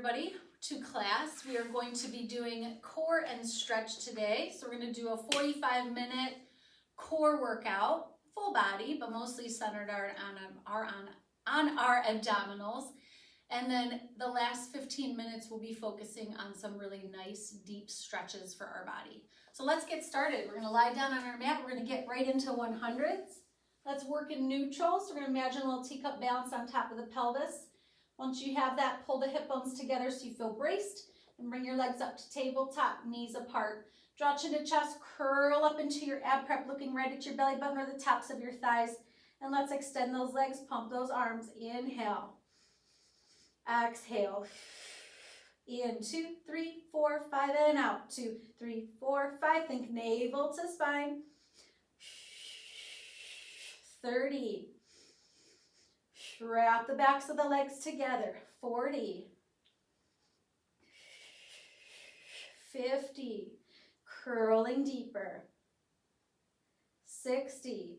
everybody to class. We are going to be doing core and stretch today. So we're going to do a 45-minute core workout, full body, but mostly centered on our abdominals. And then the last 15 minutes we'll be focusing on some really nice deep stretches for our body. So let's get started. We're going to lie down on our mat. We're going to get right into 100s. Let's work in neutral. So we're going to imagine a little teacup balance on top of the pelvis. Once you have that, pull the hip bones together so you feel braced and bring your legs up to tabletop, knees apart. Draw chin to chest, curl up into your ab prep, looking right at your belly button or the tops of your thighs. And let's extend those legs, pump those arms. Inhale. Exhale. In 2, 3, 4, 5, and out. 2, 3, 4, 5. Think navel to spine. 30. Wrap the backs of the legs together. 40. 50. Curling deeper. 60.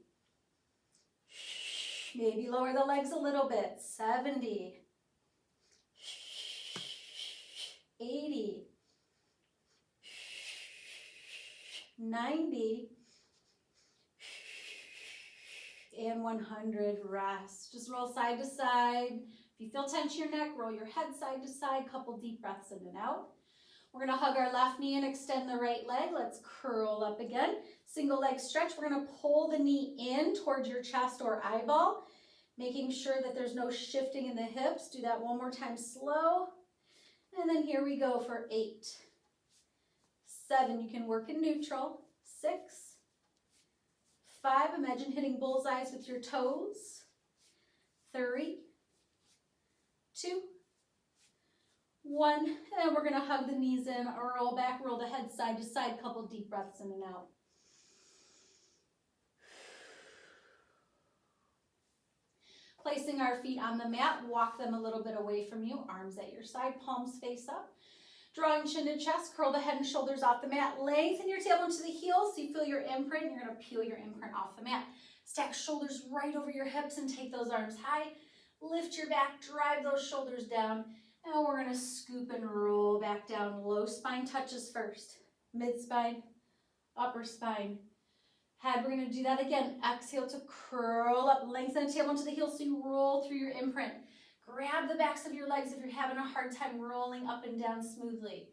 Maybe lower the legs a little bit. 70. 80. 90. And 100, rest. Just roll side to side. If you feel tense in your neck, roll your head side to side. Couple deep breaths in and out. We're going to hug our left knee and extend the right leg. Let's curl up again. Single leg stretch. We're going to pull the knee in towards your chest or eyeball, making sure that there's no shifting in the hips. Do that one more time slow. And then here we go for 8, 7. You can work in neutral. 6, 5, imagine hitting bullseyes with your toes. 3, 2, 1. And we're going to hug the knees in, roll back, roll the head side to side, couple deep breaths in and out. Placing our feet on the mat, walk them a little bit away from you, arms at your side, palms face up. Drawing chin to chest, curl the head and shoulders off the mat. Lengthen your tailbone to the heels so you feel your imprint. You're going to peel your imprint off the mat. Stack shoulders right over your hips and take those arms high. Lift your back, drive those shoulders down. And we're going to scoop and roll back down. Low spine touches first. Mid spine, upper spine. Head, we're going to do that again. Exhale to curl up. Lengthen the tailbone to the heels so you roll through your imprint. Grab the backs of your legs if you're having a hard time rolling up and down smoothly.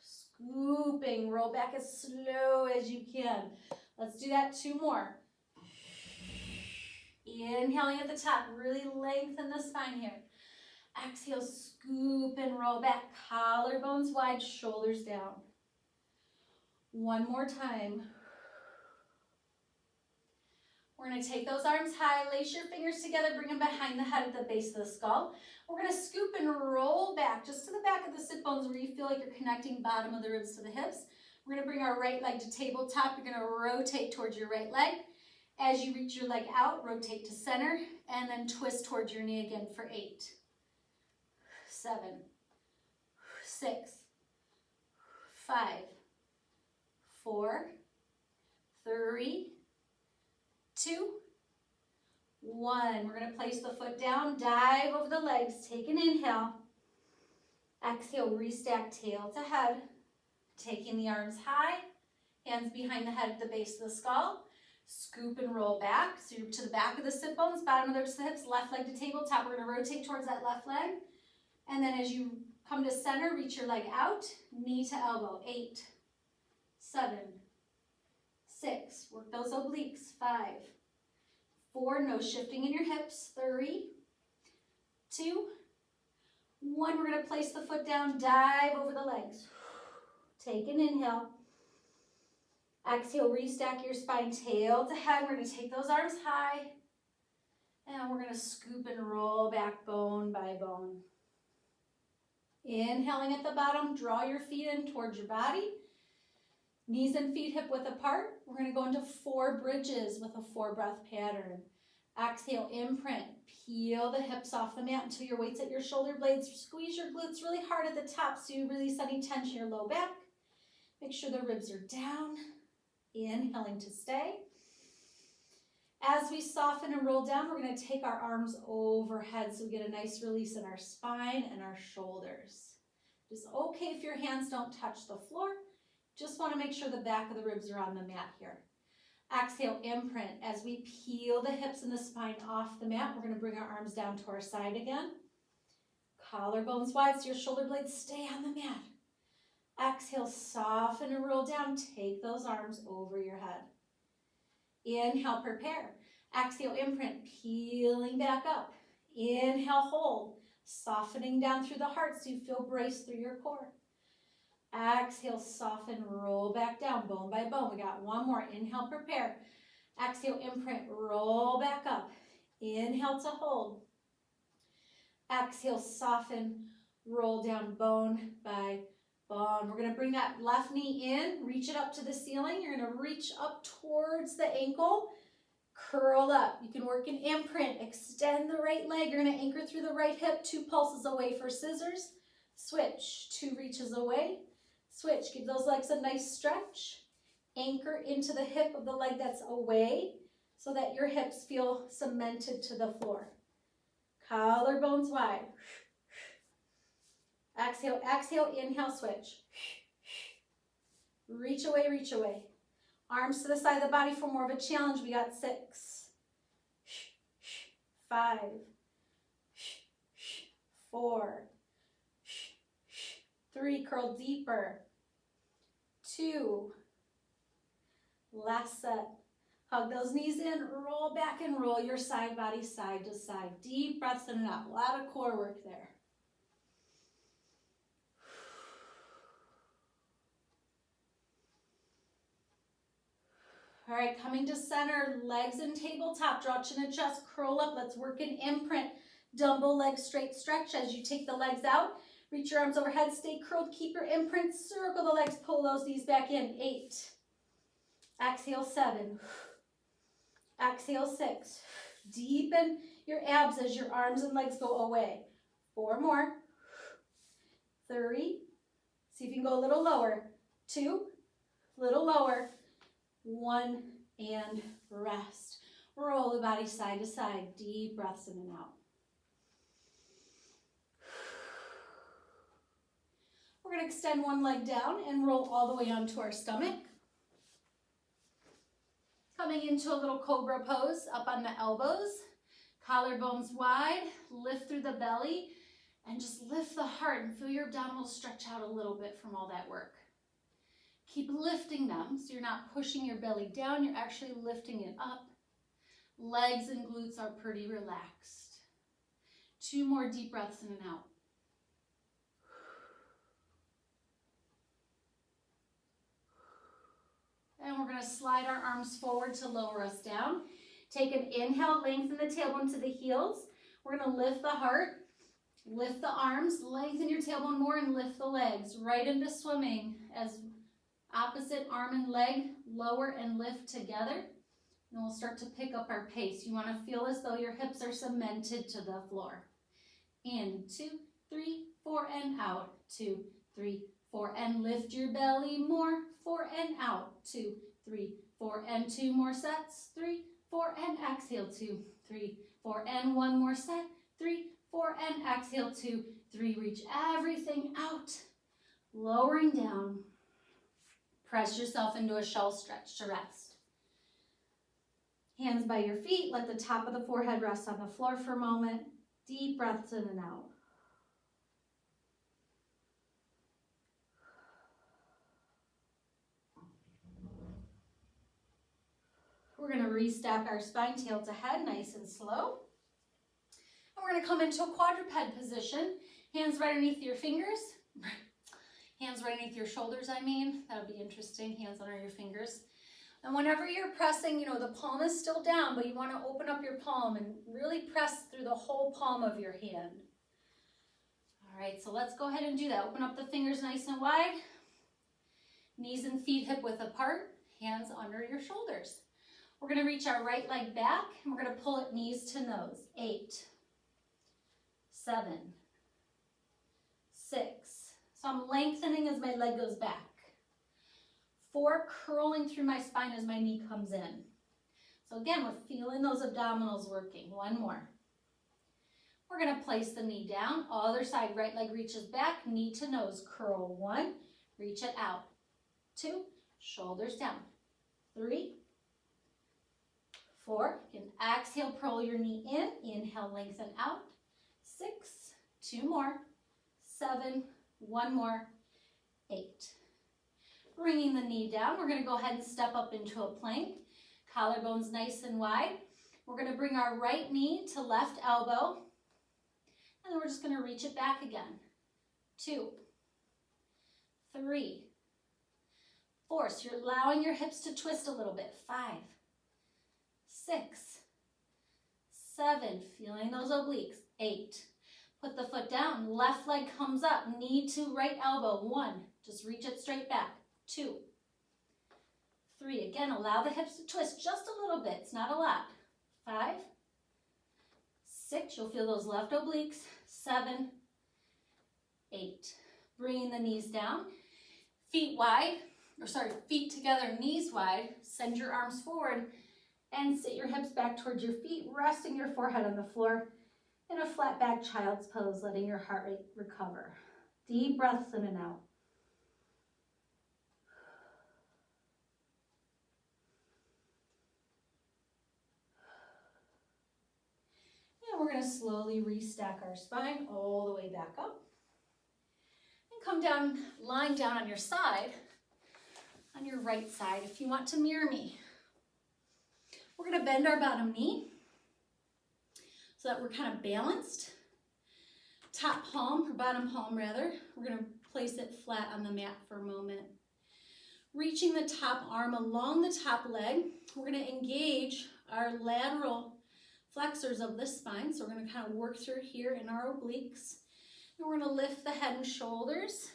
Scooping, roll back as slow as you can. Let's do that 2 more. Inhaling at the top, really lengthen the spine here. Exhale, scoop and roll back. Collarbones wide, shoulders down. 1 more time. We're going to take those arms high, lace your fingers together, bring them behind the head at the base of the skull. We're going to scoop and roll back just to the back of the sit bones where you feel like you're connecting bottom of the ribs to the hips. We're going to bring our right leg to tabletop. You're going to rotate towards your right leg. As you reach your leg out, rotate to center, and then twist towards your knee again for 8, 7, 6, 5, 4, 3, 2, 1. We're going to place the foot down, dive over the legs, take an inhale. Exhale, restack tail to head. Taking the arms high, hands behind the head at the base of the skull. Scoop and roll back. So you're to the back of the sit bones, bottom of the hips, left leg to tabletop. We're going to rotate towards that left leg. And then as you come to center, reach your leg out, knee to elbow. 8, 7, 6, work those obliques. 5, 4, no shifting in your hips. 3, 2, 1. We're going to place the foot down, dive over the legs. Take an inhale. Exhale, restack your spine, tail to head. We're going to take those arms high. And we're going to scoop and roll back bone by bone. Inhaling at the bottom, draw your feet in towards your body. Knees and feet hip width apart. We're going to go into 4 bridges with a 4-breath pattern. Exhale, imprint. Peel the hips off the mat until your weight's at your shoulder blades. Squeeze your glutes really hard at the top so you release any tension in your low back. Make sure the ribs are down. Inhaling to stay. As we soften and roll down, we're going to take our arms overhead so we get a nice release in our spine and our shoulders. It's okay if your hands don't touch the floor. Just want to make sure the back of the ribs are on the mat here. Exhale, imprint. As we peel the hips and the spine off the mat, we're going to bring our arms down to our side again. Collarbones wide so your shoulder blades stay on the mat. Exhale, soften and roll down. Take those arms over your head. Inhale, prepare. Exhale, imprint, peeling back up. Inhale, hold. Softening down through the heart so you feel braced through your core. Exhale, soften, roll back down, bone by bone. We got one more. Inhale, prepare. Exhale, imprint, roll back up. Inhale to hold. Exhale, soften, roll down, bone by bone. We're going to bring that left knee in, reach it up to the ceiling. You're going to reach up towards the ankle, curl up. You can work an imprint, extend the right leg. You're going to anchor through the right hip, 2 pulses away for scissors. Switch, 2 reaches away. Switch, give those legs a nice stretch. Anchor into the hip of the leg that's away so that your hips feel cemented to the floor. Collarbones wide. Exhale, exhale, inhale, switch. Reach away, reach away. Arms to the side of the body for more of a challenge. We got 6, 5, 4, 3, curl deeper. 2, last set. Hug those knees in, roll back and roll your side body side to side. Deep breaths in and out. A lot of core work there. All right, coming to center, legs in tabletop, draw chin and chest, curl up. Let's work an imprint. Dumbbell legs straight stretch as you take the legs out. Reach your arms overhead, stay curled, keep your imprint, circle the legs, pull those knees back in. 8. Exhale, 7. Exhale, 6. Deepen your abs as your arms and legs go away. 4 more. 3. See if you can go a little lower. 2. Little lower. 1. And rest. Roll the body side to side. Deep breaths in and out. We're going to extend one leg down and roll all the way onto our stomach. Coming into a little Cobra Pose, up on the elbows, collarbones wide, lift through the belly, and just lift the heart and feel your abdominals stretch out a little bit from all that work. Keep lifting them so you're not pushing your belly down, you're actually lifting it up. Legs and glutes are pretty relaxed. 2 more deep breaths in and out. And we're going to slide our arms forward to lower us down. Take an inhale, lengthen the tailbone to the heels. We're going to lift the heart, lift the arms, lengthen your tailbone more, and lift the legs right into swimming as opposite arm and leg lower and lift together. And we'll start to pick up our pace. You want to feel as though your hips are cemented to the floor. In, 2, 3, 4, and out. 2, 3, 4, and lift your belly more. 4 and out. 2, 3, 4, and 2 more sets. 3, 4, and exhale. 2, 3, 4, and 1 more set. 3, 4, and exhale. 2, 3. Reach everything out. Lowering down. Press yourself into a shell stretch to rest. Hands by your feet. Let the top of the forehead rest on the floor for a moment. Deep breaths in and out. We're going to restack our spine, tail to head, nice and slow. And we're going to come into a quadruped position. Hands right underneath your fingers. Hands right underneath your shoulders, I mean. That'll be interesting. Hands under your fingers. And whenever you're pressing, the palm is still down, but you want to open up your palm and really press through the whole palm of your hand. All right, so let's go ahead and do that. Open up the fingers nice and wide. Knees and feet hip width apart. Hands under your shoulders. We're going to reach our right leg back, and we're going to pull it knees to nose. 8, 7, 6. So I'm lengthening as my leg goes back. 4, curling through my spine as my knee comes in. So again, we're feeling those abdominals working. One more. We're going to place the knee down. Other side, right leg reaches back, knee to nose. Curl 1, reach it out. 2, shoulders down. 3, 4, you can exhale, curl your knee in. Inhale, lengthen out. 6, 2 more. 7, 1 more. 8. Bringing the knee down, we're going to go ahead and step up into a plank. Collarbones nice and wide. We're going to bring our right knee to left elbow. And then we're just going to reach it back again. 2, 3, 4. So you're allowing your hips to twist a little bit. 5, 6, 7. Feeling those obliques. 8. Put the foot down. Left leg comes up. Knee to right elbow. 1. Just reach it straight back. 2, 3. Again, allow the hips to twist just a little bit. It's not a lot. 5, 6. You'll feel those left obliques. 7, 8. Bringing the knees down. Feet together, knees wide. Send your arms forward and sit your hips back towards your feet, resting your forehead on the floor in a flat back child's pose, letting your heart rate recover. Deep breaths in and out. And we're going to slowly restack our spine all the way back up. And come down, lying down on your side, on your right side, if you want to mirror me. We're going to bend our bottom knee so that we're kind of balanced. Top palm, or bottom palm rather, we're going to place it flat on the mat for a moment. Reaching the top arm along the top leg, we're going to engage our lateral flexors of the spine. So we're going to kind of work through here in our obliques. And we're going to lift the head and shoulders.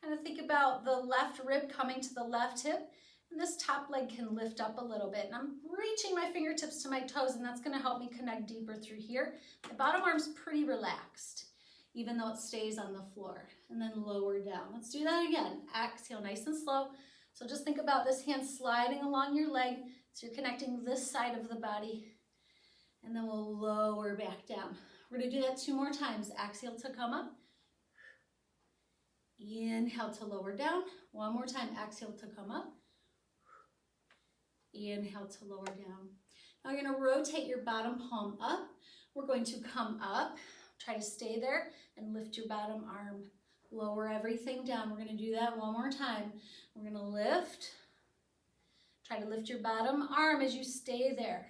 Kind of think about the left rib coming to the left hip. And this top leg can lift up a little bit. And I'm reaching my fingertips to my toes, and that's going to help me connect deeper through here. My bottom arm's pretty relaxed, even though it stays on the floor. And then lower down. Let's do that again. Exhale nice and slow. So just think about this hand sliding along your leg. So you're connecting this side of the body. And then we'll lower back down. We're going to do that 2 more times. Exhale to come up. Inhale to lower down. 1 more time. Exhale to come up. Inhale to lower down. Now you're going to rotate your bottom palm up. We're going to come up. Try to stay there and lift your bottom arm. Lower everything down. We're going to do that 1 more time. We're going to lift. Try to lift your bottom arm as you stay there.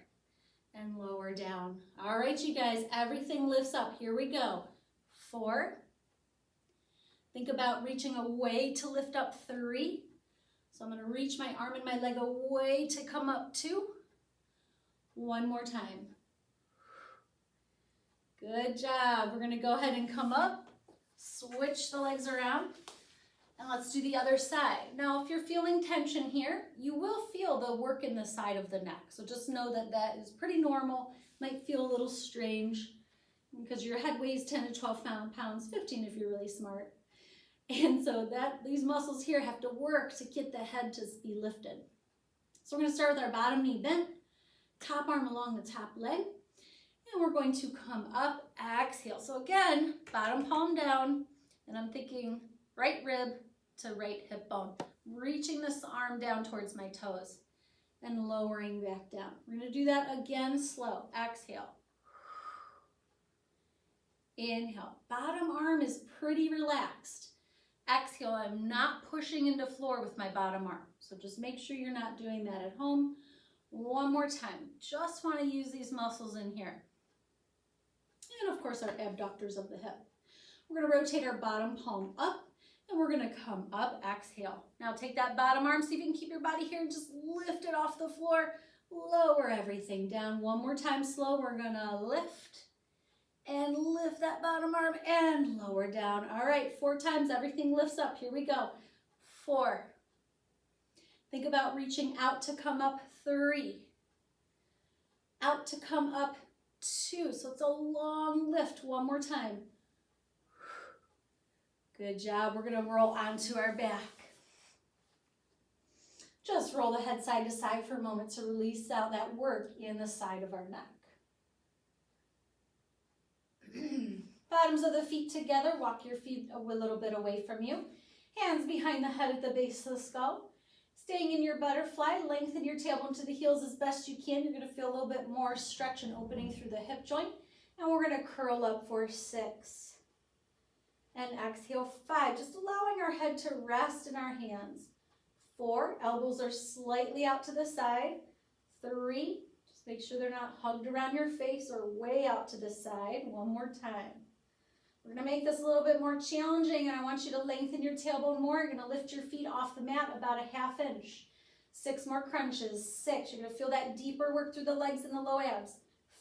And lower down. All right, you guys, everything lifts up. Here we go. 4. Think about reaching away to lift up. 3. So I'm going to reach my arm and my leg away to come up. 2. 1 more time. Good job. We're going to go ahead and come up. Switch the legs around. And let's do the other side. Now, if you're feeling tension here, you will feel the work in the side of the neck. So just know that that is pretty normal. Might feel a little strange because your head weighs 10 to 12 pounds, 15 if you're really smart. And so these muscles here have to work to get the head to be lifted. So we're going to start with our bottom knee bent, top arm along the top leg. And we're going to come up, exhale. So again, bottom palm down, and I'm thinking right rib to right hip bone, reaching this arm down towards my toes and lowering back down. We're going to do that again slow. Exhale. Inhale. Bottom arm is pretty relaxed. Exhale. I'm not pushing into floor with my bottom arm. So just make sure you're not doing that at home. 1 more time. Just want to use these muscles in here. And of course our abductors of the hip. We're going to rotate our bottom palm up. And we're going to come up, exhale. Now take that bottom arm, see if you can keep your body here and just lift it off the floor. Lower everything down. 1 more time slow. We're going to lift and lift that bottom arm and lower down. All right, 4 times, everything lifts up. Here we go. 4. Think about reaching out to come up. 3. Out to come up. 2. So it's a long lift. 1 more time. Good job. We're going to roll onto our back. Just roll the head side to side for a moment to release out that work in the side of our neck. Bottoms of the feet together. Walk your feet a little bit away from you. Hands behind the head at the base of the skull. Staying in your butterfly, lengthen your tailbone to the heels as best you can. You're going to feel a little bit more stretch and opening through the hip joint. And we're going to curl up for 6. And exhale, 5. Just allowing our head to rest in our hands. 4, elbows are slightly out to the side. 3, just make sure they're not hugged around your face or way out to the side. One more time. We're going to make this a little bit more challenging, and I want you to lengthen your tailbone more. You're going to lift your feet off the mat about a ½ inch. 6 more crunches. 6, you're going to feel that deeper work through the legs and the low abs.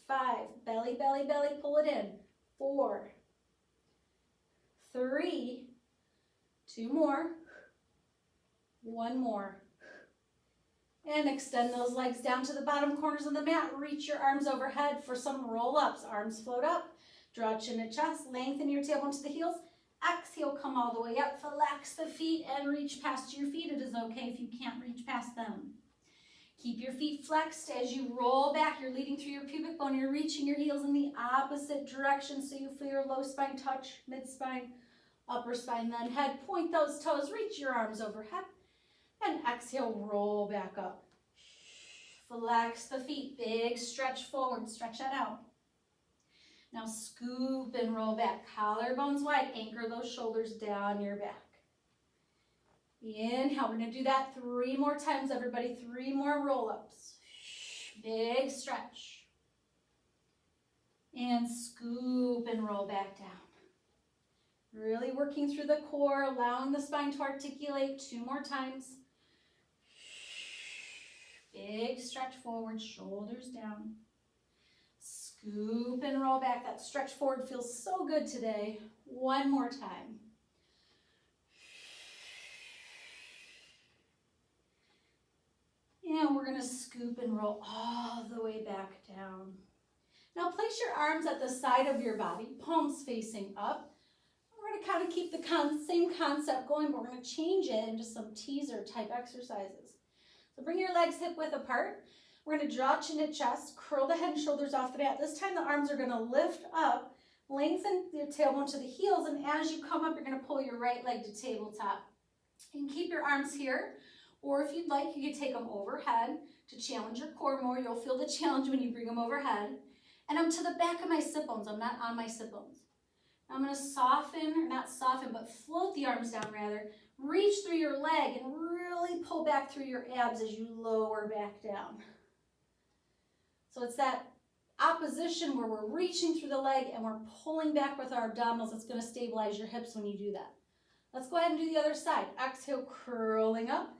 5, belly, belly, belly, pull it in. 4, 3, 2 more. 1 more. And extend those legs down to the bottom corners of the mat. Reach your arms overhead for some roll-ups. Arms float up. Draw chin to chest. Lengthen your tailbone to the heels. Exhale, come all the way up. Flex the feet and reach past your feet. It is okay if you can't reach past them. Keep your feet flexed as you roll back. You're leading through your pubic bone. You're reaching your heels in the opposite direction so you feel your low spine touch, mid spine, upper spine, then head. Point those toes. Reach your arms overhead. And exhale, roll back up. Flex the feet. Big stretch forward. Stretch that out. Now scoop and roll back. Collarbones wide. Anchor those shoulders down your back. Inhale. We're going to do that 3 more times, everybody. 3 more roll-ups. Big stretch. And scoop and roll back down. Really working through the core, allowing the spine to articulate. 2 more times. Big stretch forward, shoulders down. Scoop and roll back. That stretch forward feels so good today. 1 more time. And we're going to scoop and roll all the way back down. Now place your arms at the side of your body, palms facing up. We're going to kind of keep the same concept going, but we're going to change it into some teaser type exercises. So bring your legs hip width apart. We're going to draw chin to chest, curl the head and shoulders off the mat. This time the arms are going to lift up, lengthen your tailbone to the heels, and as you come up, you're going to pull your right leg to tabletop. You can keep your arms here, or if you'd like, you can take them overhead to challenge your core more. You'll feel the challenge when you bring them overhead. And I'm to the back of my sit bones. I'm not on my sit bones. I'm going to soften, or not soften, but float the arms down rather. Reach through your leg and really pull back through your abs as you lower back down. So it's that opposition where we're reaching through the leg and we're pulling back with our abdominals. It's going to stabilize your hips when you do that. Let's go ahead and do the other side. Exhale, curling up.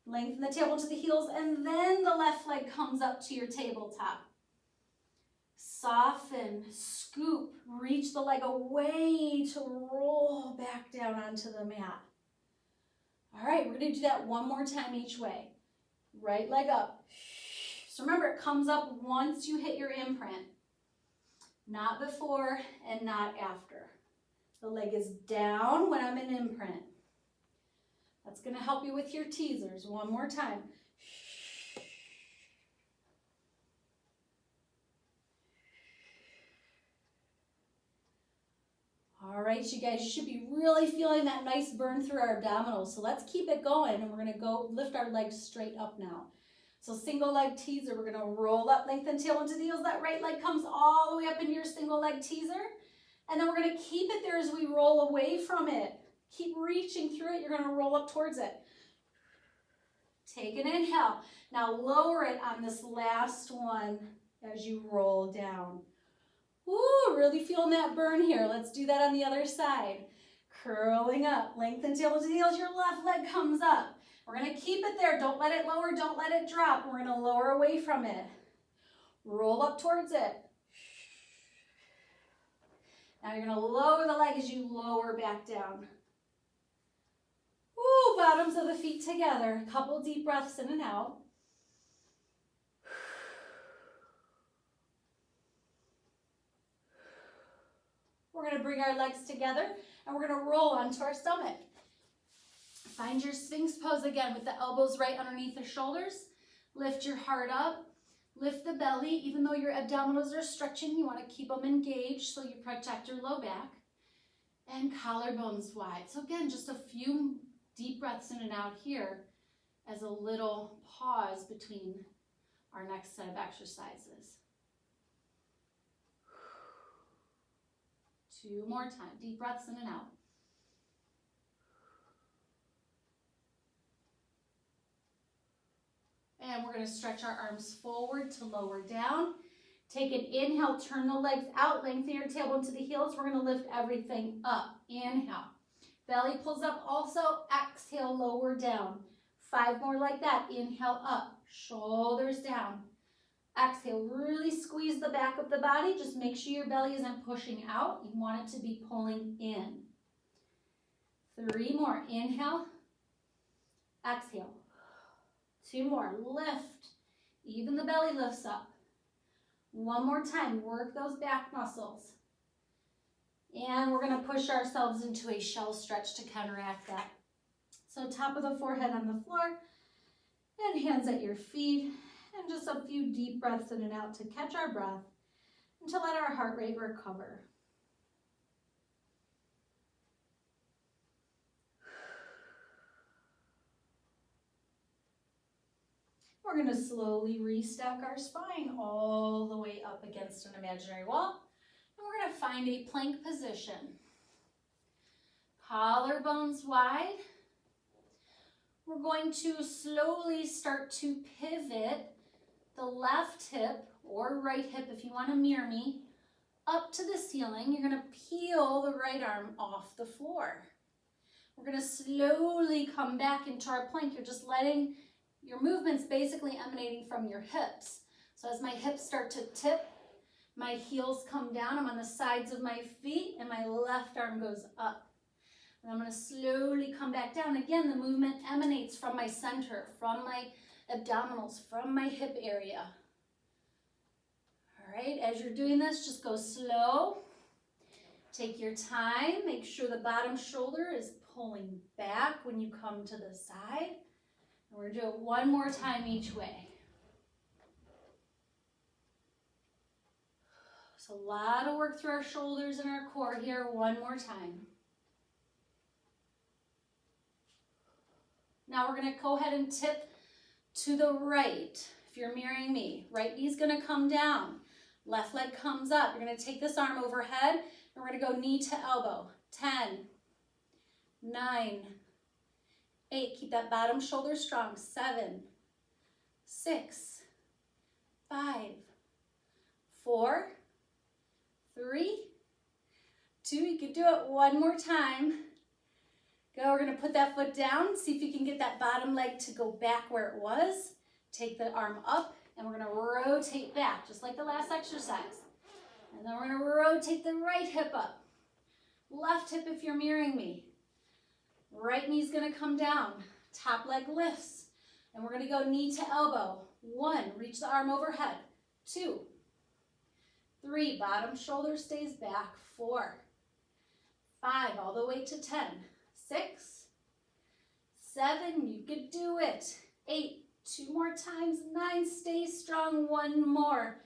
Lengthen the tailbone to the heels, and then the left leg comes up to your tabletop. Soften, scoop, reach the leg away to roll back down onto the mat. All right, we're going to do that 1 more time each way. Right leg up. So remember, it comes up once you hit your imprint, not before and not after. The leg is down when I'm in imprint. That's going to help you with your teasers. 1 more time. All right, you guys, you should be really feeling that nice burn through our abdominals. So let's keep it going, and we're going to go lift our legs straight up now. So single leg teaser, we're going to roll up, lengthen tailbone to the heels. That right leg comes all the way up into your single leg teaser. And then we're going to keep it there as we roll away from it. Keep reaching through it. You're going to roll up towards it. Take an inhale. Now lower it on this last one as you roll down. Woo, really feeling that burn here. Let's do that on the other side. Curling up, lengthen tailbone to the heels. Your left leg comes up. We're going to keep it there. Don't let it lower. Don't let it drop. We're going to lower away from it. Roll up towards it. Now you're going to lower the leg as you lower back down. Woo, bottoms of the feet together. A couple deep breaths in and out. We're going to bring our legs together and we're going to roll onto our stomach. Find your Sphinx pose again with the elbows right underneath the shoulders. Lift your heart up. Lift the belly. Even though your abdominals are stretching, you want to keep them engaged so you protect your low back. And collarbones wide. So again, just a few deep breaths in and out here as a little pause between our next set of exercises. 2 more times. Deep breaths in and out. And we're going to stretch our arms forward to lower down. Take an inhale, turn the legs out, lengthen your tailbone to the heels. We're going to lift everything up. Inhale. Belly pulls up also. Exhale, lower down. 5 more like that. Inhale up. Shoulders down. Exhale, really squeeze the back of the body. Just make sure your belly isn't pushing out. You want it to be pulling in. 3 more. Inhale. Exhale. 2 more. Lift. Even the belly lifts up. 1 more time. Work those back muscles. And we're going to push ourselves into a shell stretch to counteract that. So top of the forehead on the floor and hands at your feet. And just a few deep breaths in and out to catch our breath and to let our heart rate recover. We're going to slowly restack our spine all the way up against an imaginary wall. And we're going to find a plank position. Collarbones wide. We're going to slowly start to pivot the left hip or right hip, if you want to mirror me, up to the ceiling. You're going to peel the right arm off the floor. We're going to slowly come back into our plank. You're just letting your movements basically emanating from your hips. So as my hips start to tip, my heels come down. I'm on the sides of my feet and my left arm goes up. And I'm going to slowly come back down. Again, the movement emanates from my center, from my abdominals, from my hip area. All right, as you're doing this, just go slow. Take your time. Make sure the bottom shoulder is pulling back when you come to the side. And we're going to do it 1 more time each way. So a lot of work through our shoulders and our core here. 1 more time. Now we're going to go ahead and tip to the right. If you're mirroring me, right knee's going to come down. Left leg comes up. You're going to take this arm overhead, and we're going to go knee to elbow. 10, 9, 8. Keep that bottom shoulder strong. 7, 6, 5, 4, 3, 2. You can do it 1 more time. Go, we're going to put that foot down. See if you can get that bottom leg to go back where it was. Take the arm up, and we're going to rotate back, just like the last exercise. And then we're going to rotate the right hip up. Left hip if you're mirroring me. Right knee's going to come down. Top leg lifts. And we're going to go knee to elbow. 1, reach the arm overhead. 2, 3, bottom shoulder stays back. 4, 5, all the way to 10. 6, 7, you could do it. 8, 2 more times. 9, stay strong. 1 more.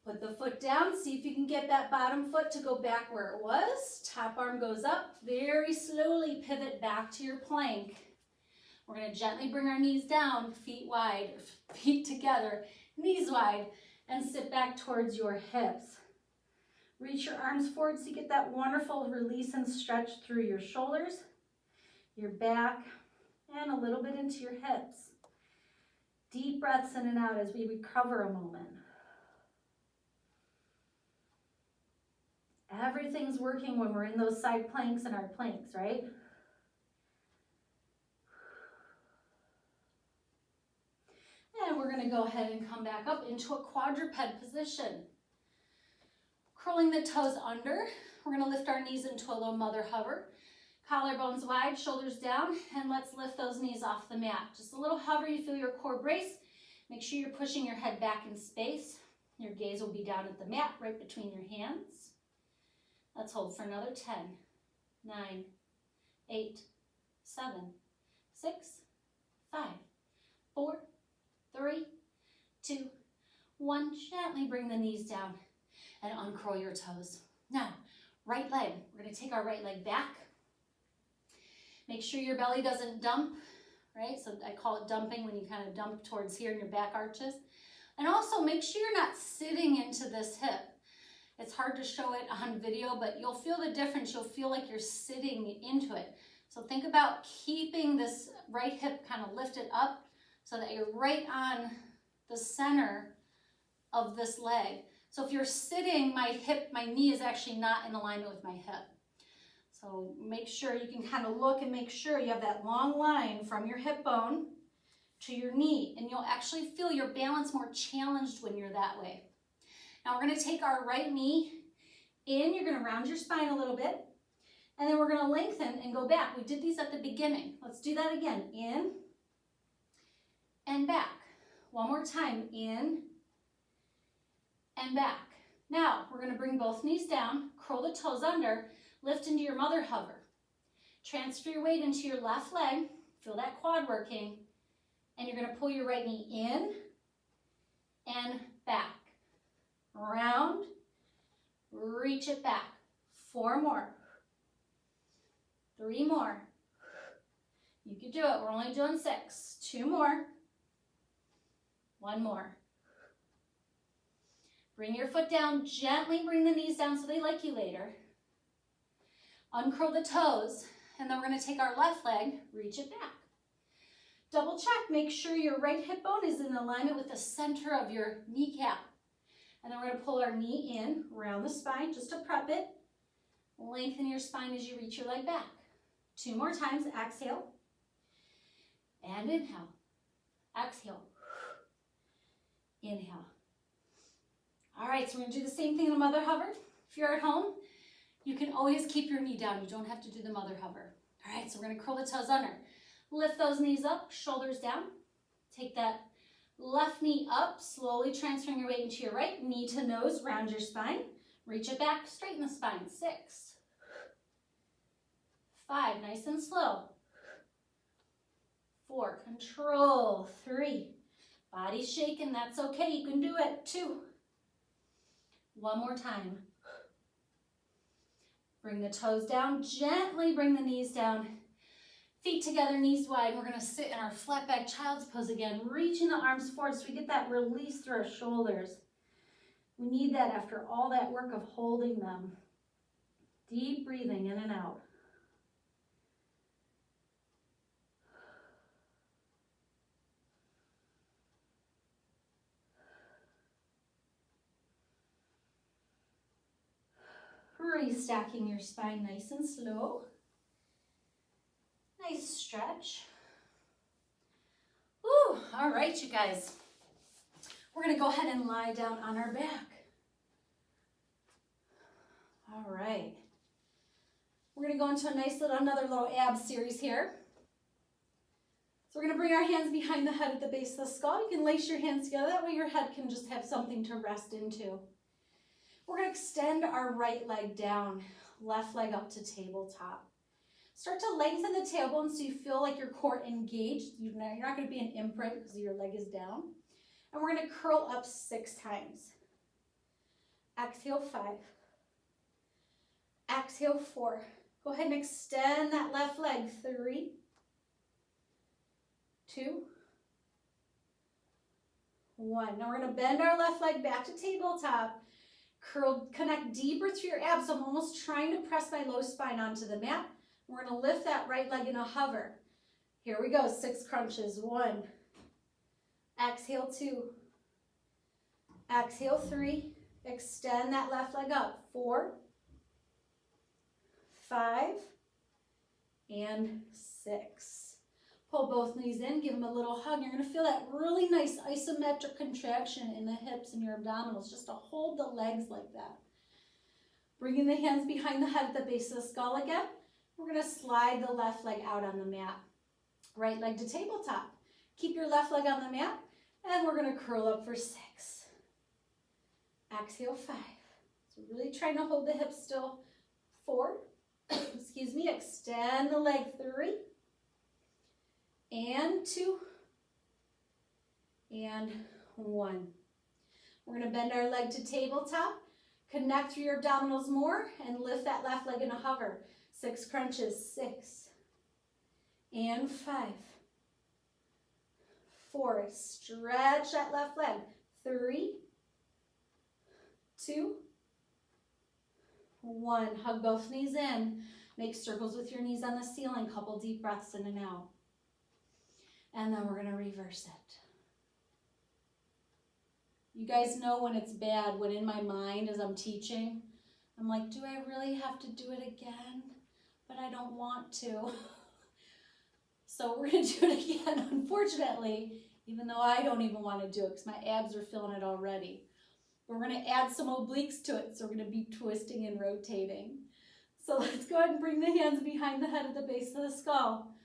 Put the foot down. See if you can get that bottom foot to go back where it was. Top arm goes up. Very slowly pivot back to your plank. We're going to gently bring our knees down, feet wide, feet together, knees wide, and sit back towards your hips. Reach your arms forward so you get that wonderful release and stretch through your shoulders, your back, and a little bit into your hips. Deep breaths in and out as we recover a moment. Everything's working when we're in those side planks and our planks, right? And we're going to go ahead and come back up into a quadruped position. Curling the toes under, we're going to lift our knees into a low mother hover. Collarbones wide, shoulders down, and let's lift those knees off the mat. Just a little hover, you feel your core brace. Make sure you're pushing your head back in space. Your gaze will be down at the mat, right between your hands. Let's hold for another 10, 9, 8, 7, 6, 5, 4, 3, 2, 1. Gently bring the knees down and uncurl your toes. Now, right leg. We're going to take our right leg back. Make sure your belly doesn't dump, right? So I call it dumping when you kind of dump towards here in your back arches. And also make sure you're not sitting into this hip. It's hard to show it on video, but you'll feel the difference. You'll feel like you're sitting into it. So think about keeping this right hip kind of lifted up so that you're right on the center of this leg. So if you're sitting, my knee is actually not in alignment with my hip. So make sure you can kind of look and make sure you have that long line from your hip bone to your knee, and you'll actually feel your balance more challenged when you're that way. Now we're going to take our right knee in. You're going to round your spine a little bit, and then we're going to lengthen and go back. We did these at the beginning. Let's do that again. In and back. One more time. In and back. Now we're going to bring both knees down, curl the toes under, lift into your mother hover. Transfer your weight into your left leg. Feel that quad working. And you're going to pull your right knee in and back. Round. Reach it back. 4 more. 3 more. You can do it. We're only doing 6. 2 more. 1 more. Bring your foot down. Gently bring the knees down so they like you later. Uncurl the toes, and then we're going to take our left leg, reach it back. Double check, make sure your right hip bone is in alignment with the center of your kneecap. And then we're going to pull our knee in, around the spine, just to prep it. Lengthen your spine as you reach your leg back. 2 more times, exhale, and inhale. Exhale, inhale. All right, so we're going to do the same thing in the mother hover. If you're at home, you can always keep your knee down. You don't have to do the mother hover. All right, so we're going to curl the toes under. Lift those knees up, shoulders down. Take that left knee up, slowly transferring your weight into your right. Knee to nose, round your spine. Reach it back, straighten the spine. 6, 5, nice and slow. 4, control. 3, body's shaking, that's okay, you can do it. 2, 1 more time. Bring the toes down, gently bring the knees down. Feet together, knees wide. We're going to sit in our flat back child's pose again, reaching the arms forward so we get that release through our shoulders. We need that after all that work of holding them. Deep breathing in and out. Restacking your spine nice and slow. Nice stretch. Woo, all right, you guys. We're going to go ahead and lie down on our back. All right. We're going to go into another little ab series here. So we're going to bring our hands behind the head at the base of the skull. You can lace your hands together. That way your head can just have something to rest into. We're going to extend our right leg down, left leg up to tabletop. Start to lengthen the tailbone so you feel like your core engaged. You're not going to be an imprint because your leg is down. And we're going to curl up 6 times. Exhale, 5. Exhale, 4. Go ahead and extend that left leg. 3, 2, 1. Now we're going to bend our left leg back to tabletop. Curl, connect deeper through your abs. So I'm almost trying to press my low spine onto the mat. We're going to lift that right leg in a hover. Here we go, 6 crunches. 1. Exhale, 2. Exhale, 3. Extend that left leg up. 4, 5, and 6. Pull both knees in, give them a little hug. You're going to feel that really nice isometric contraction in the hips and your abdominals, just to hold the legs like that. Bringing the hands behind the head at the base of the skull again. We're going to slide the left leg out on the mat. Right leg to tabletop. Keep your left leg on the mat, and we're going to curl up for 6. Exhale, 5. So really trying to hold the hips still. 4. Excuse me. Extend the leg. 3. and 2, and 1. We're going to bend our leg to tabletop, connect through your abdominals more, and lift that left leg in a hover. 6 crunches, 6, and 5, 4, stretch that left leg, 3, 2, 1. Hug both knees in. Make circles with your knees on the ceiling. Couple deep breaths in and out. And then we're going to reverse it. You guys know when it's bad, when in my mind as I'm teaching, I'm like, do I really have to do it again? But I don't want to. So we're going to do it again, unfortunately, even though I don't even want to do it because my abs are feeling it already. We're going to add some obliques to it, so we're going to be twisting and rotating. So let's go ahead and bring the hands behind the head at the base of the skull.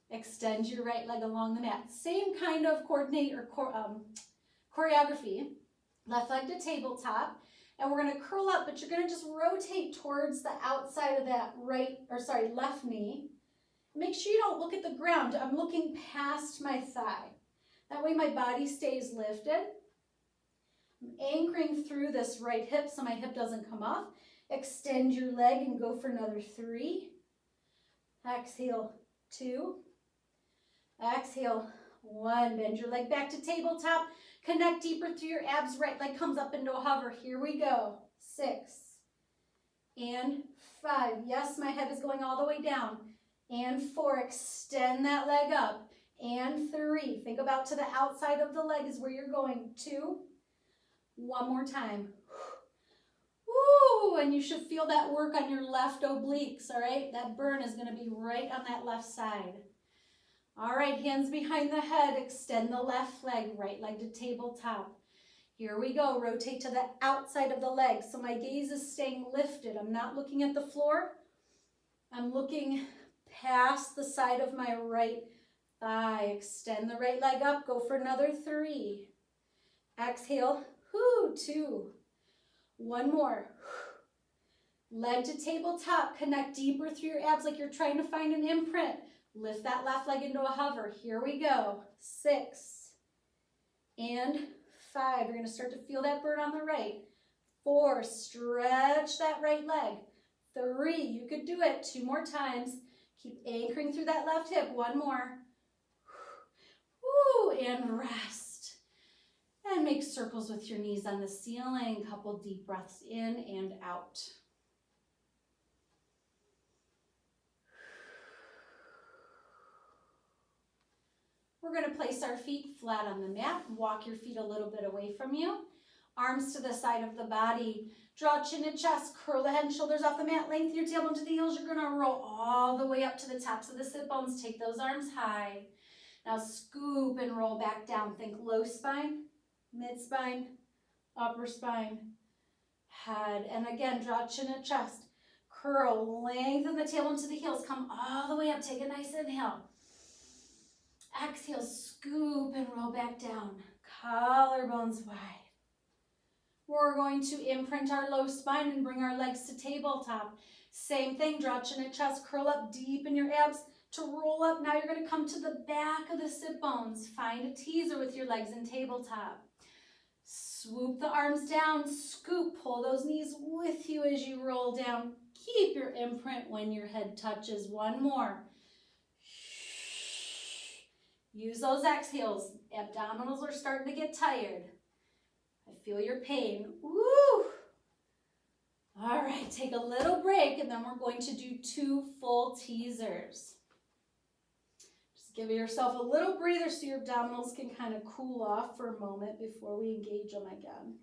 Extend your right leg along the mat. Same kind of choreography. Left leg to tabletop. And we're going to curl up, but you're going to just rotate towards the outside of that left knee. Make sure you don't look at the ground. I'm looking past my thigh. That way my body stays lifted. I'm anchoring through this right hip so my hip doesn't come off. Extend your leg and go for another 3. Exhale, 2. Exhale, 1. Bend your leg back to tabletop. Connect deeper through your abs. Right leg comes up into a hover. Here we go. 6 and 5. Yes, my head is going all the way down. And 4. Extend that leg up. And 3. Think about to the outside of the leg is where you're going. 2. One more time. Woo! And you should feel that work on your left obliques, all right? That burn is going to be right on that left side. All right, hands behind the head. Extend the left leg, right leg to tabletop. Here we go. Rotate to the outside of the leg. So my gaze is staying lifted. I'm not looking at the floor. I'm looking past the side of my right thigh. Extend the right leg up. Go for another 3. Exhale. 2. One more. Leg to tabletop. Connect deeper through your abs like you're trying to find an imprint. Lift that left leg into a hover. Here we go. 6 and 5. You're going to start to feel that burn on the right. 4. Stretch that right leg. 3. You could do it. 2 more times. Keep anchoring through that left hip. 1 more. Woo, and rest. And make circles with your knees on the ceiling. Couple deep breaths in and out. We're going to place our feet flat on the mat. Walk your feet a little bit away from you. Arms to the side of the body. Draw chin and chest. Curl the head and shoulders off the mat. Lengthen your tailbone to the heels. You're going to roll all the way up to the tops of the sit bones. Take those arms high. Now scoop and roll back down. Think low spine, mid spine, upper spine, head. And again, draw chin and chest. Curl, lengthen the tailbone to the heels. Come all the way up. Take a nice inhale. Exhale, scoop and roll back down. Collarbones wide. We're going to imprint our low spine and bring our legs to tabletop. Same thing, draw chin and chest, curl up deep in your abs to roll up. Now you're going to come to the back of the sit bones. Find a teaser with your legs in tabletop. Swoop the arms down, scoop, pull those knees with you as you roll down. Keep your imprint when your head touches. 1 more. Use those exhales. Abdominals are starting to get tired. I feel your pain. Woo! All right, take a little break and then we're going to do 2 full teasers. Just give yourself a little breather so your abdominals can kind of cool off for a moment before we engage them again.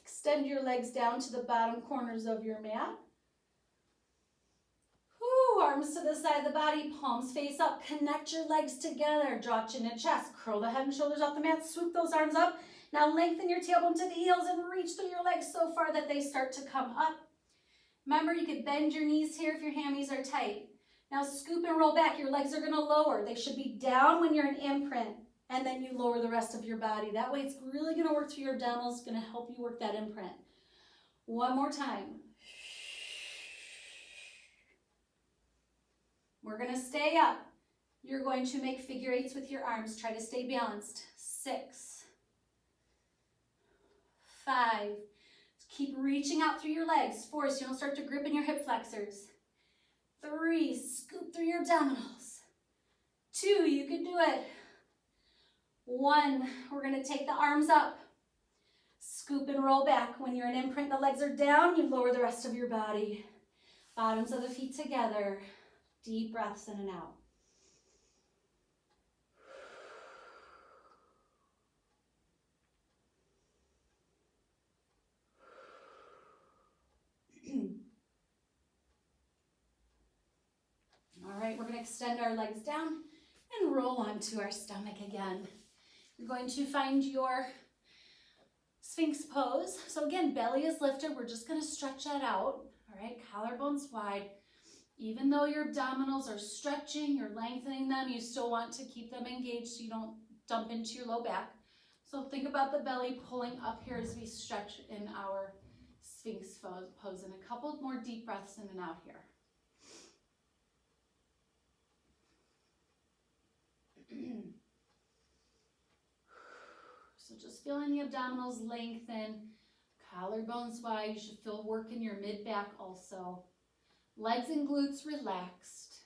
Extend your legs down to the bottom corners of your mat. Arms to the side of the body, palms face up. Connect your legs together. Draw chin and chest. Curl the head and shoulders off the mat. Swoop those arms up. Now lengthen your tailbone to the heels and reach through your legs so far that they start to come up. Remember, you can bend your knees here if your hammies are tight. Now scoop and roll back. Your legs are going to lower. They should be down when you're in imprint, and then you lower the rest of your body. That way it's really going to work through your abdominals. It's going to help you work that imprint. 1 more time. We're going to stay up. You're going to make figure eights with your arms. Try to stay balanced. 6, 5. Keep reaching out through your legs. 4, so you don't start to grip in your hip flexors. 3, scoop through your abdominals. 2, you can do it. 1, we're going to take the arms up. Scoop and roll back. When you're in imprint, the legs are down, you lower the rest of your body. Bottoms of the feet together. Deep breaths in and out. All right, we're going to extend our legs down and roll onto our stomach again. You're going to find your Sphinx pose. So again, belly is lifted. We're just going to stretch that out. All right, collarbones wide. Even though your abdominals are stretching, you're lengthening them, you still want to keep them engaged so you don't dump into your low back. So think about the belly pulling up here as we stretch in our Sphinx pose. And a couple more deep breaths in and out here. So just feeling the abdominals lengthen, collarbones wide. You should feel work in your mid-back also. Legs and glutes relaxed.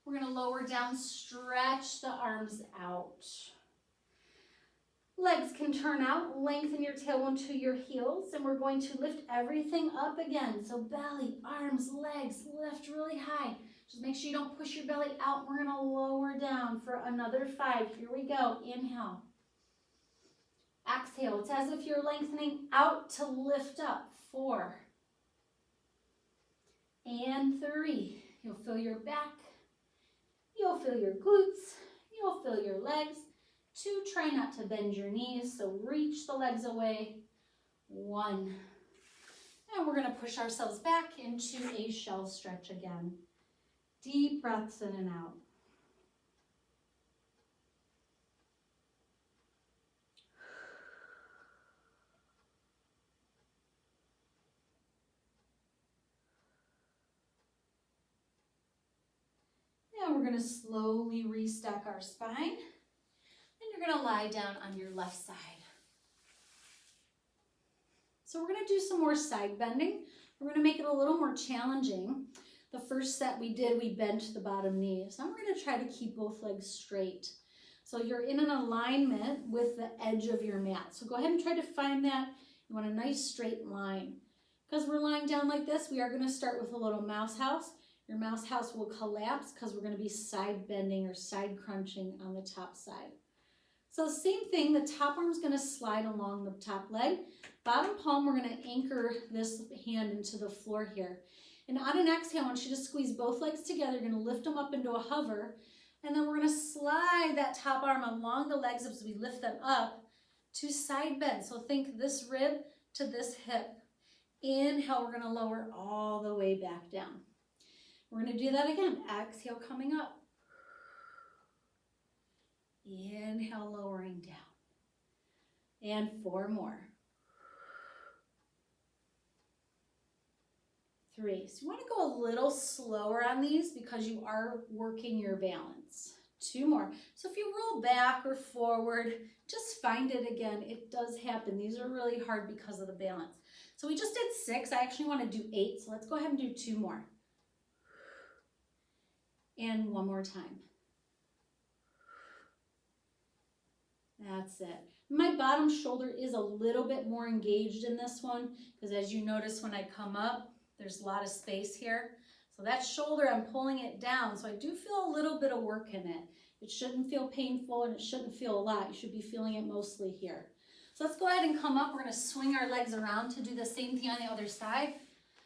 We're going to lower down, stretch the arms out. Legs can turn out, lengthen your tailbone to your heels, and we're going to lift everything up again. So belly, arms, legs, lift really high. Just make sure you don't push your belly out. We're going to lower down for another 5. Here we go. Inhale. Exhale. It's as if you're lengthening out to lift up. 4. And 3. You'll feel your back. You'll feel your glutes. You'll feel your legs. 2, try not to bend your knees, so reach the legs away. 1. And we're going to push ourselves back into a shell stretch again. Deep breaths in and out. Now we're going to slowly restack our spine. You're going to lie down on your left side. So we're going to do some more side bending. We're going to make it a little more challenging. The first set we did, we bent the bottom knee. So we're going to try to keep both legs straight. So you're in an alignment with the edge of your mat. So go ahead and try to find that. You want a nice straight line. Because we're lying down like this, we are going to start with a little mouse house. Your mouse house will collapse because we're going to be side bending or side crunching on the top side. So same thing, the top arm's going to slide along the top leg. Bottom palm, we're going to anchor this hand into the floor here. And on an exhale, I want you to squeeze both legs together. You're going to lift them up into a hover. And then we're going to slide that top arm along the legs as we lift them up to side bend. So think this rib to this hip. Inhale, we're going to lower all the way back down. We're going to do that again. Exhale, coming up. Inhale, lowering down. And 4 more. 3. So you want to go a little slower on these because you are working your balance. 2 more. So if you roll back or forward, just find it again. It does happen. These are really hard because of the balance. So we just did 6. I actually want to do 8. So let's go ahead and do 2 more. And 1 more time. That's it. My bottom shoulder is a little bit more engaged in this one because as you notice when I come up, there's a lot of space here. So that shoulder, I'm pulling it down. So I do feel a little bit of work in it. It shouldn't feel painful and it shouldn't feel a lot. You should be feeling it mostly here. So let's go ahead and come up. We're going to swing our legs around to do the same thing on the other side.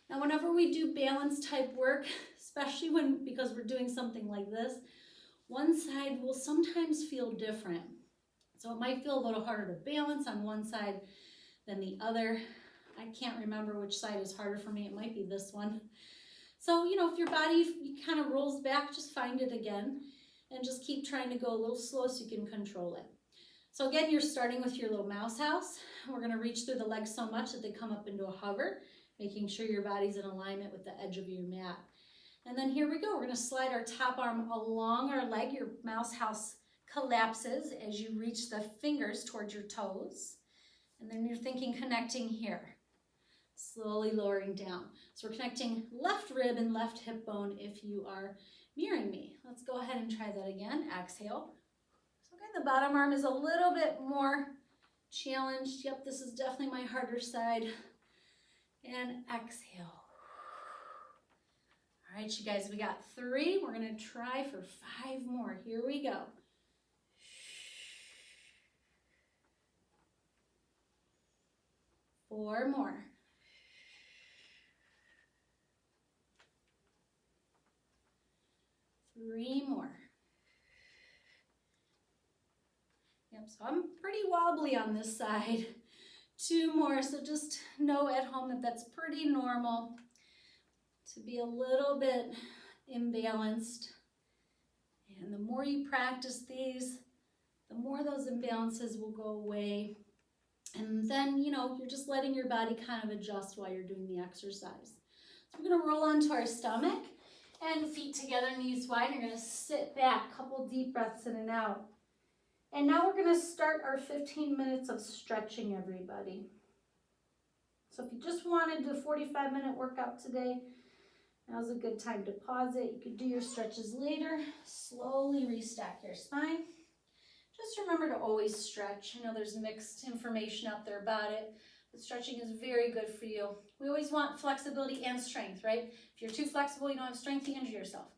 Now, whenever we do balance type work, especially because we're doing something like this, one side will sometimes feel different. So it might feel a little harder to balance on one side than the other. I can't remember which side is harder for me. It might be this one. So, if your body kind of rolls back, just find it again and just keep trying to go a little slow so you can control it. So again, you're starting with your little mouse house. We're going to reach through the legs so much that they come up into a hover. making sure your body's in alignment with the edge of your mat. And then here we go. We're going to slide our top arm along our leg. Your mouse house collapses as you reach the fingers towards your toes. And then you're thinking connecting here. Slowly lowering down. So we're connecting left rib and left hip bone if you are mirroring me. Let's go ahead and try that again. Exhale. So again, the bottom arm is a little bit more challenged. Yep, this is definitely my harder side. And exhale. All right, you guys, we got 3. We're going to try for 5 more. Here we go. 4 more. 3 more. Yep, so I'm pretty wobbly on this side. 2 more, so just know at home that that's pretty normal to be a little bit imbalanced. And the more you practice these, the more those imbalances will go away. And then, you know, you're just letting your body kind of adjust while you're doing the exercise. So we're going to roll onto our stomach and feet together, knees wide. You're going to sit back, couple deep breaths in and out. And now we're going to start our 15 minutes of stretching, everybody. So if you just wanted a 45-minute workout today, now's a good time to pause it. You could do your stretches later. Slowly restack your spine. Just remember to always stretch. I know there's mixed information out there about it, but stretching is very good for you. We always want flexibility and strength, right? If you're too flexible, you don't have strength, you injure yourself.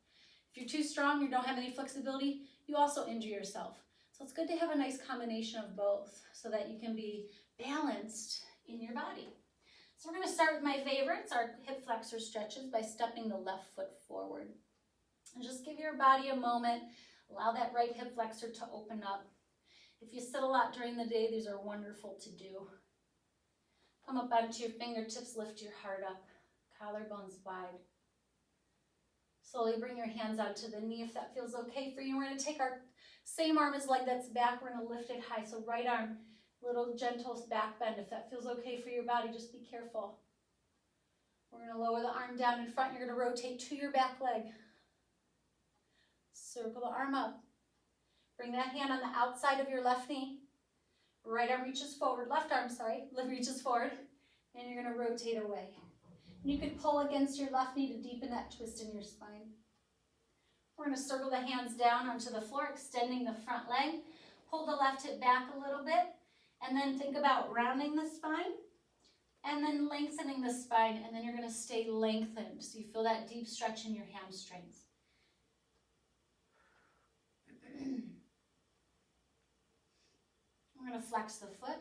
If you're too strong, you don't have any flexibility, you also injure yourself. So it's good to have a nice combination of both so that you can be balanced in your body. So we're going to start with my favorites, our hip flexor stretches, by stepping the left foot forward. And just give your body a moment. Allow that right hip flexor to open up. If you sit a lot during the day, these are wonderful to do. Come up onto your fingertips, lift your heart up, collarbones wide. Slowly bring your hands out to the knee if that feels okay for you. We're going to take our same arm as leg that's back. We're going to lift it high. So right arm, little gentle back bend. If that feels okay for your body, just be careful. We're going to lower the arm down in front. You're going to rotate to your back leg. Circle the arm up. Bring that hand on the outside of your left knee. Right arm reaches forward. Left arm, reaches forward. And you're going to rotate away. And you could pull against your left knee to deepen that twist in your spine. We're going to circle the hands down onto the floor, extending the front leg. Pull the left hip back a little bit. And then think about rounding the spine. And then lengthening the spine. And then you're going to stay lengthened. So you feel that deep stretch in your hamstrings. We're going to flex the foot.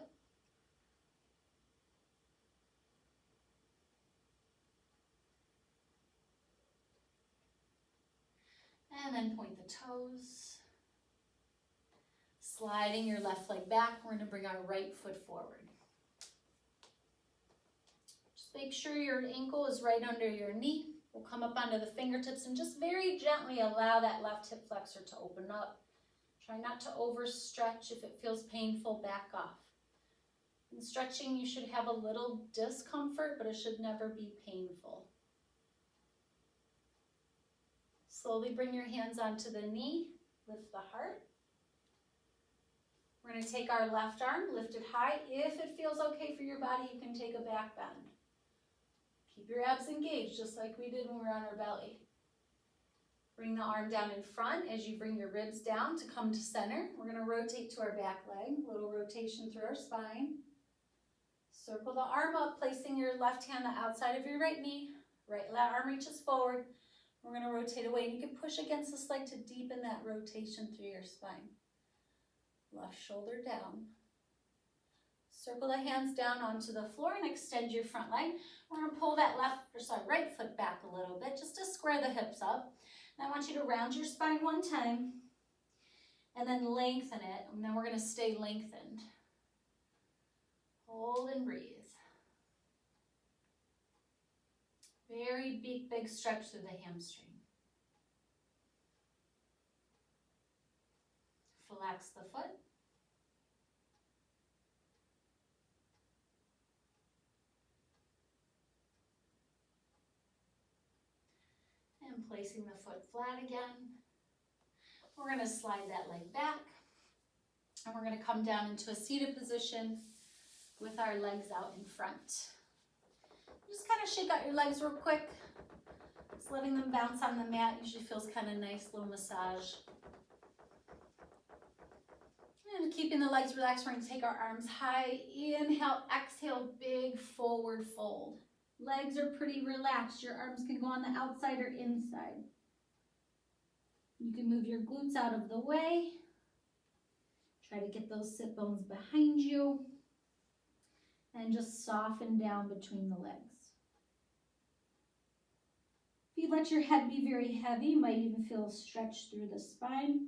And then point the toes. Sliding your left leg back, we're going to bring our right foot forward. Just make sure your ankle is right under your knee. We'll come up onto the fingertips and just very gently allow that left hip flexor to open up. Try not to overstretch. If it feels painful, back off. In stretching, you should have a little discomfort, but it should never be painful. Slowly bring your hands onto the knee, lift the heart. We're going to take our left arm, lift it high. If it feels okay for your body, you can take a back bend. Keep your abs engaged, just like we did when we were on our belly. Bring the arm down in front as you bring your ribs down to come to center. We're going to rotate to our back leg, a little rotation through our spine. Circle the arm up, placing your left hand on the outside of your right knee. Right arm reaches forward. We're going to rotate away, and you can push against this leg to deepen that rotation through your spine. Left shoulder down. Circle the hands down onto the floor and extend your front leg. We're going to pull that right foot back a little bit just to square the hips up. And I want you to round your spine one time and then lengthen it, and then we're going to stay lengthened. Hold and breathe. Very big stretch through the hamstring. Flex the foot. and placing the foot flat again. We're going to slide that leg back. And we're going to come down into a seated position with our legs out in front. Just kind of shake out your legs real quick. Just letting them bounce on the mat usually feels kind of nice, little massage. And keeping the legs relaxed, we're going to take our arms high. Inhale, exhale, big forward fold. Legs are pretty relaxed. Your arms can go on the outside or inside. You can move your glutes out of the way. Try to get those sit bones behind you. And just soften down between the legs. If you let your head be very heavy, you might even feel a stretch through the spine.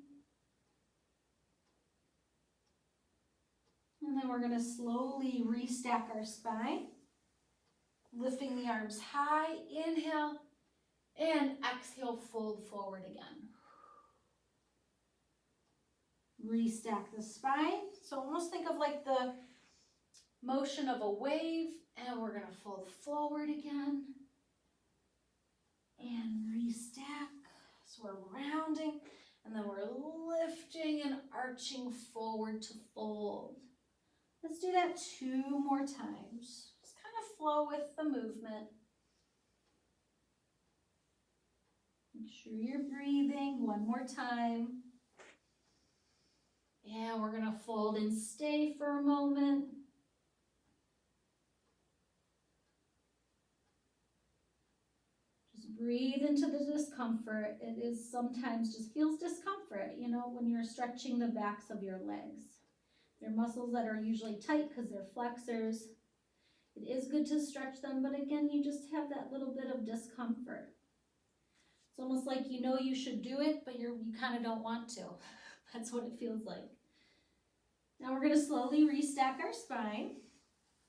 And then we're going to slowly restack our spine. Lifting the arms high, inhale, and exhale, fold forward again. Restack the spine. So almost think of like the motion of a wave, and we're going to fold forward again. And restack. So we're rounding, and then we're lifting and arching forward to fold. Let's do that 2 more times. Flow with the movement. Make sure you're breathing. 1 more time. And we're going to fold and stay for a moment. Just breathe into the discomfort. It is sometimes just feels discomfort, you know, when you're stretching the backs of your legs. They're muscles that are usually tight because they're flexors. It is good to stretch them, but again, you just have that little bit of discomfort. It's almost like you know you should do it, but you kind of don't want to. That's what it feels like. Now we're going to slowly restack our spine.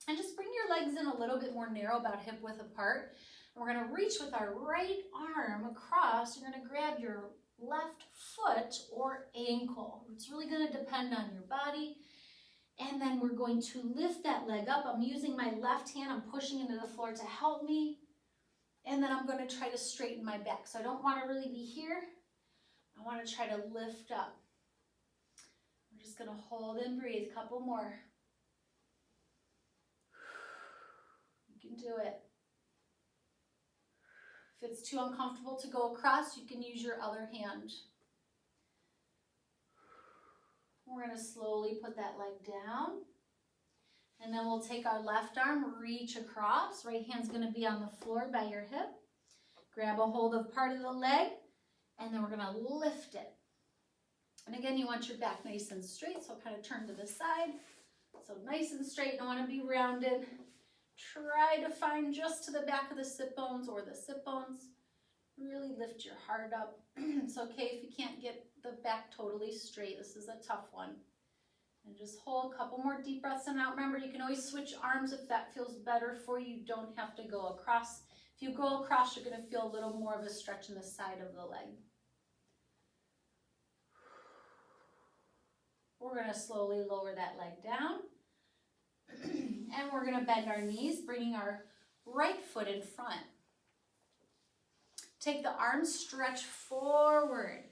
And just bring your legs in a little bit more narrow, about hip width apart. And we're going to reach with our right arm across. You're going to grab your left foot or ankle. It's really going to depend on your body. And then we're going to lift that leg up. I'm using my left hand. I'm pushing into the floor to help me. And then I'm going to try to straighten my back. So I don't want to really be here. I want to try to lift up. We're just going to hold and breathe. A couple more. You can do it. If it's too uncomfortable to go across, you can use your other hand. We're going to slowly put that leg down. And then we'll take our left arm, reach across. Right hand's going to be on the floor by your hip. Grab a hold of part of the leg, and then we're going to lift it. And again, you want your back nice and straight, so kind of turn to the side. So nice and straight, don't want to be rounded. Try to find just to the back of the sit bones or the sit bones. Really lift your heart up. It's okay if you can't get the back totally straight. This is a tough one. And just hold a couple more deep breaths in and out. Remember, you can always switch arms if that feels better for you. You don't have to go across. If you go across, you're going to feel a little more of a stretch in the side of the leg. We're going to slowly lower that leg down. And we're going to bend our knees, bringing our right foot in front. Take the arms, stretch forward.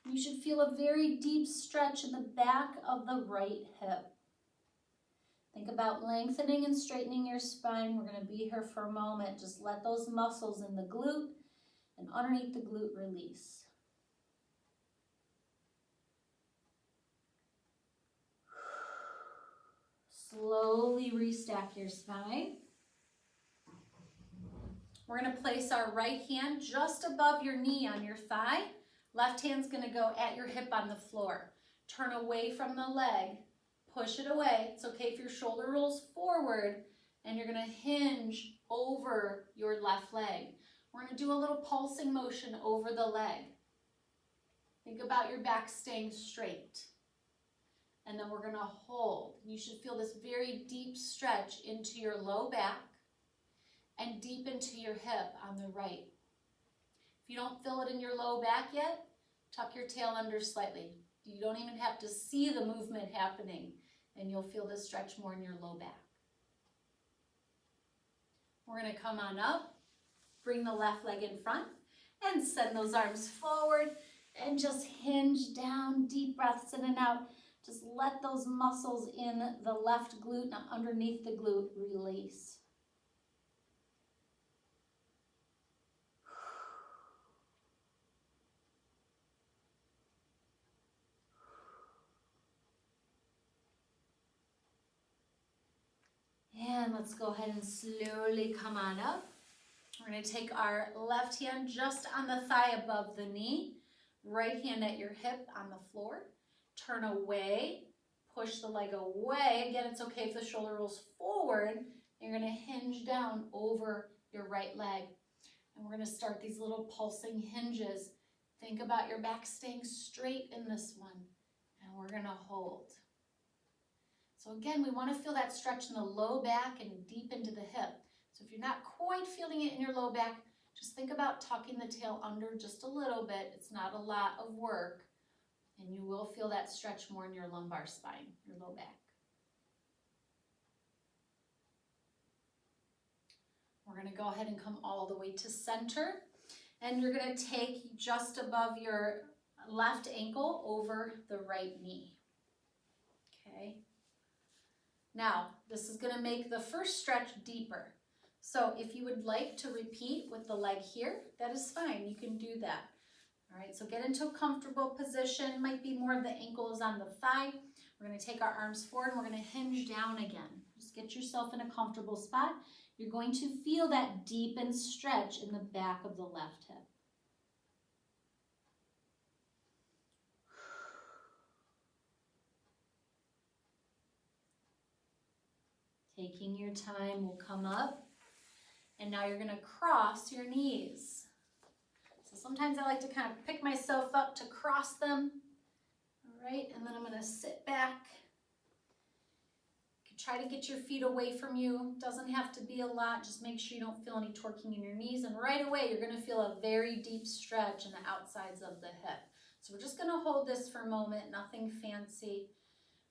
You should feel a very deep stretch in the back of the right hip. Think about lengthening and straightening your spine. We're going to be here for a moment. Just let those muscles in the glute and underneath the glute release. Slowly restack your spine. We're going to place our right hand just above your knee on your thigh. Left hand's going to go at your hip on the floor. Turn away from the leg. Push it away. It's okay if your shoulder rolls forward and you're going to hinge over your left leg. We're going to do a little pulsing motion over the leg. Think about your back staying straight. And then we're going to hold. You should feel this very deep stretch into your low back and deep into your hip on the right. If you don't feel it in your low back yet, tuck your tail under slightly. You don't even have to see the movement happening, and you'll feel this stretch more in your low back. We're going to come on up, bring the left leg in front, And send those arms forward and just hinge down, deep breaths in and out. Just let those muscles in the left glute and underneath the glute release. And let's go ahead and slowly come on up. We're going to take our left hand just on the thigh above the knee, right hand at your hip on the floor. Turn away, push the leg away. Again, it's okay if the shoulder rolls forward. You're going to hinge down over your right leg. And we're going to start these little pulsing hinges. Think about your back staying straight in this one. And we're going to hold. So again, we want to feel that stretch in the low back and deep into the hip. So if you're not quite feeling it in your low back, just think about tucking the tail under just a little bit. It's not a lot of work. And you will feel that stretch more in your lumbar spine, your low back. We're going to go ahead and come all the way to center. And you're going to take just above your left ankle over the right knee. Okay. Now, this is going to make the first stretch deeper. So if you would like to repeat with the leg here, that is fine. You can do that. All right, so get into a comfortable position. Might be more of the ankles on the thigh. We're going to take our arms forward and we're going to hinge down again. Just get yourself in a comfortable spot. You're going to feel that deepened stretch in the back of the left hip. Taking your time, we'll come up. And now you're going to cross your knees. So sometimes I like to kind of pick myself up to cross them. All right, and then I'm going to sit back. You can try to get your feet away from you. Doesn't have to be a lot. Just make sure you don't feel any torquing in your knees. And right away, you're going to feel a very deep stretch in the outsides of the hip. So we're just going to hold this for a moment. Nothing fancy.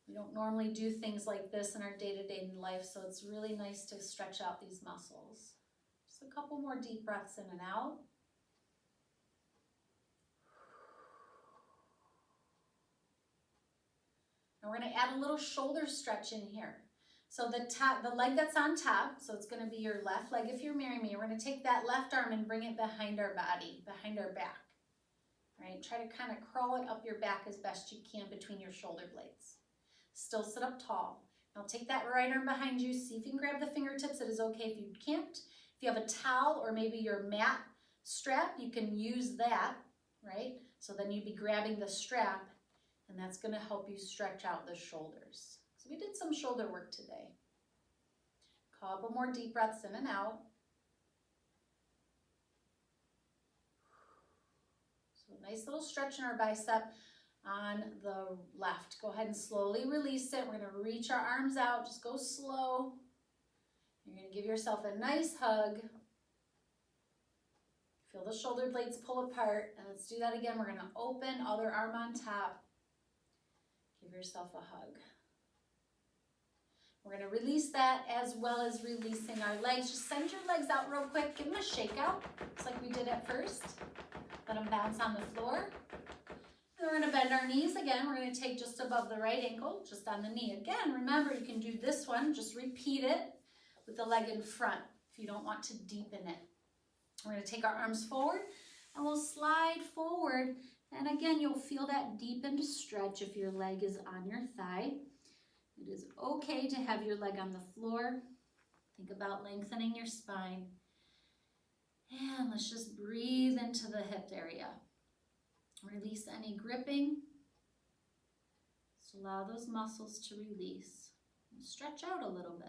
We don't normally do things like this in our day-to-day life, so it's really nice to stretch out these muscles. Just a couple more deep breaths in and out. And we're going to add a little shoulder stretch in here. So the leg that's on top, so it's going to be your left leg if you're marrying me. We're going to take that left arm and bring it behind our body, behind our back. Right? Try to kind of crawl it up your back as best you can between your shoulder blades. Still sit up tall. Now take that right arm behind you. See if you can grab the fingertips. It is okay if you can't. If you have a towel or maybe your mat strap, you can use that, right? So then you'd be grabbing the strap, and that's going to help you stretch out the shoulders. So we did some shoulder work today. A couple more deep breaths in and out. So a nice little stretch in our bicep. On the left. Go ahead and slowly release it. We're going to reach our arms out. Just go slow. You're going to give yourself a nice hug. Feel the shoulder blades pull apart. And let's do that again. We're going to open, other arm on top. Give yourself a hug. We're going to release that as well as releasing our legs. Just send your legs out real quick. Give them a shake out, just like we did at first. Let them bounce on the floor. And we're going to bend our knees again. We're going to take just above the right ankle, just on the knee. Again, remember, you can do this one. Just repeat it with the leg in front if you don't want to deepen it. We're going to take our arms forward and we'll slide forward. And again, you'll feel that deepened stretch if your leg is on your thigh. It is okay to have your leg on the floor. Think about lengthening your spine. And let's just breathe into the hip area. Release any gripping. Just allow those muscles to release. And stretch out a little bit.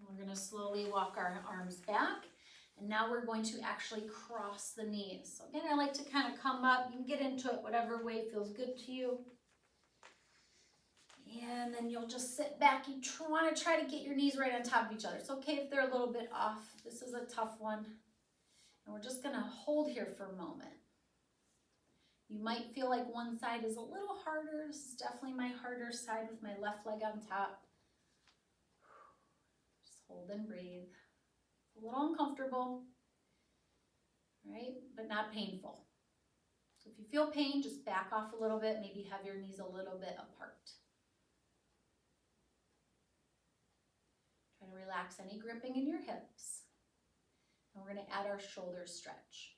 We're going to slowly walk our arms back. And now we're going to actually cross the knees. So again, I like to kind of come up. You can get into it whatever way feels good to you. And then you'll just sit back. You want to try to get your knees right on top of each other. It's okay if they're a little bit off. This is a tough one. And we're just going to hold here for a moment. You might feel like one side is a little harder. This is definitely my harder side with my left leg on top. hold and breathe. It's a little uncomfortable, right? But not painful. So if you feel pain, just back off a little bit, maybe have your knees a little bit apart. Try to relax any gripping in your hips. And we're going to add our shoulder stretch.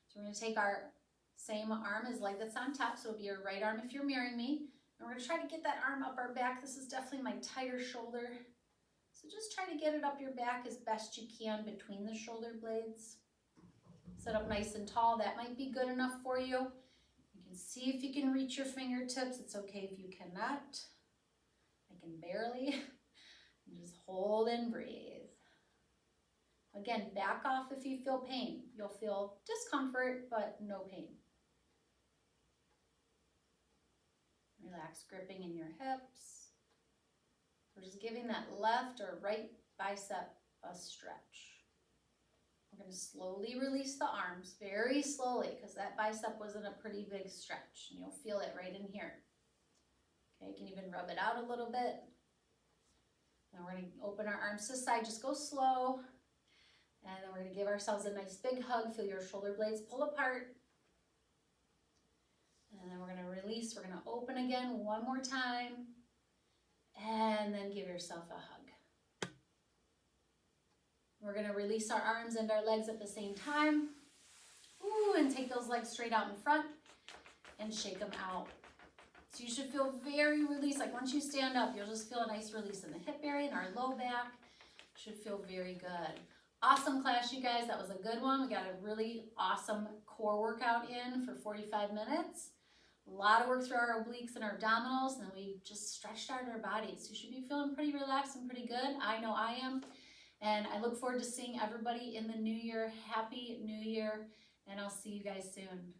So we're going to take our same arm as leg that's on top, so it'll be your right arm if you're mirroring me. And we're going to try to get that arm up our back. This is definitely my tighter shoulder. So just try to get it up your back as best you can between the shoulder blades. Sit up nice and tall. That might be good enough for you. You can see if you can reach your fingertips. It's okay if you cannot. I can barely. And just hold and breathe. Again, back off if you feel pain. You'll feel discomfort, but no pain. Relax gripping in your hips. We're just giving that left or right bicep a stretch. We're going to slowly release the arms, very slowly, because that bicep was in a pretty big stretch, and you'll feel it right in here. Okay, you can even rub it out a little bit. Now we're going to open our arms to the side, just go slow. And then we're going to give ourselves a nice big hug. Feel your shoulder blades pull apart. And then we're going to release. We're going to open again one more time. And then give yourself a hug. We're going to release our arms and our legs at the same time. Ooh, and take those legs straight out in front and shake them out. So you should feel very released. Like once you stand up, you'll just feel a nice release in the hip area and our low back. Should feel very good. Awesome class, you guys. That was a good one. We got a really awesome core workout in for 45 minutes. A lot of work through our obliques and our abdominals, and then we just stretched out our bodies. You should be feeling pretty relaxed and pretty good. I know I am. And I look forward to seeing everybody in the new year. Happy New Year, and I'll see you guys soon.